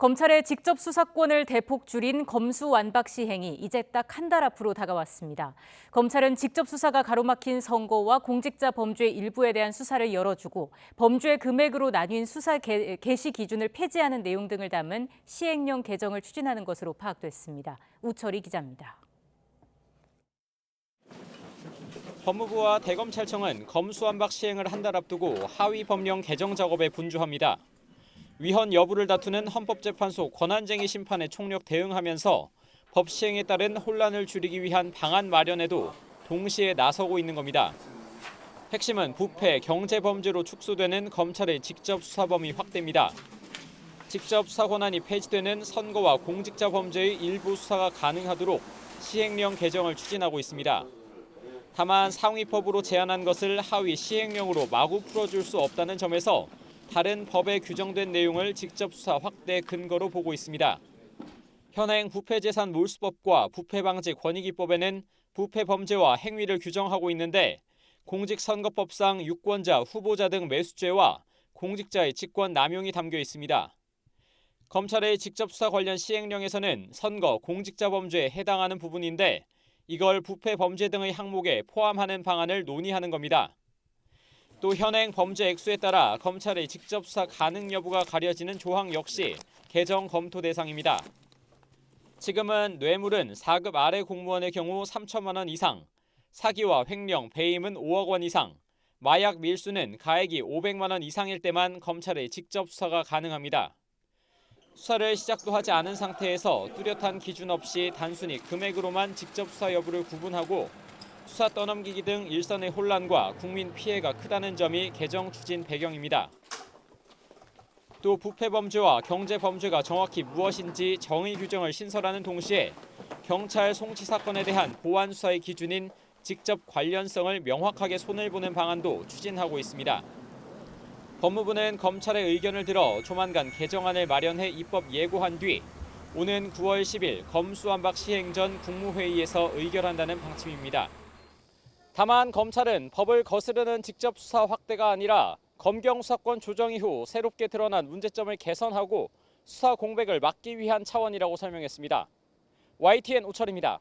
검찰의 직접 수사권을 대폭 줄인 검수완박 시행이 이제 딱 한 달 앞으로 다가왔습니다. 검찰은 직접 수사가 가로막힌 선거와 공직자 범죄 일부에 대한 수사를 열어주고 범죄 금액으로 나뉜 수사 개시 기준을 폐지하는 내용 등을 담은 시행령 개정을 추진하는 것으로 파악됐습니다. 우철이 기자입니다. 법무부와 대검찰청은 검수완박 시행을 한 달 앞두고 하위 법령 개정 작업에 분주합니다. 위헌 여부를 다투는 헌법재판소 권한쟁의 심판에 총력 대응하면서 법 시행에 따른 혼란을 줄이기 위한 방안 마련에도 동시에 나서고 있는 겁니다. 핵심은 부패, 경제범죄로 축소되는 검찰의 직접 수사 범위 확대입니다. 직접 수사 권한이 폐지되는 선거와 공직자 범죄의 일부 수사가 가능하도록 시행령 개정을 추진하고 있습니다. 다만 상위법으로 제안한 것을 하위 시행령으로 마구 풀어줄 수 없다는 점에서 다른 법에 규정된 내용을 직접 수사 확대 근거로 보고 있습니다. 현행 부패재산 몰수법과 부패방지권익위법에는 부패 범죄와 행위를 규정하고 있는데 공직선거법상 유권자, 후보자 등 매수죄와 공직자의 직권 남용이 담겨 있습니다. 검찰의 직접 수사 관련 시행령에서는 선거, 공직자 범죄에 해당하는 부분인데 이걸 부패 범죄 등의 항목에 포함하는 방안을 논의하는 겁니다. 또 현행 범죄 액수에 따라 검찰의 직접 수사 가능 여부가 가려지는 조항 역시 개정 검토 대상입니다. 지금은 뇌물은 4급 아래 공무원의 경우 3천만 원 이상, 사기와 횡령, 배임은 5억 원 이상, 마약 밀수는 가액이 500만 원 이상일 때만 검찰의 직접 수사가 가능합니다. 수사를 시작도 하지 않은 상태에서 뚜렷한 기준 없이 단순히 금액으로만 직접 수사 여부를 구분하고 수사 떠넘기기 등 일선의 혼란과 국민 피해가 크다는 점이 개정 추진 배경입니다. 또 부패 범죄와 경제 범죄가 정확히 무엇인지 정의 규정을 신설하는 동시에 경찰 송치 사건에 대한 보안 수사의 기준인 직접 관련성을 명확하게 손을 보는 방안도 추진하고 있습니다. 법무부는 검찰의 의견을 들어 조만간 개정안을 마련해 입법 예고한 뒤 오는 9월 10일 검수완박 시행 전 국무회의에서 의결한다는 방침입니다. 다만 검찰은 법을 거스르는 직접 수사 확대가 아니라 검경 수사권 조정 이후 새롭게 드러난 문제점을 개선하고 수사 공백을 막기 위한 차원이라고 설명했습니다. YTN 우철입니다.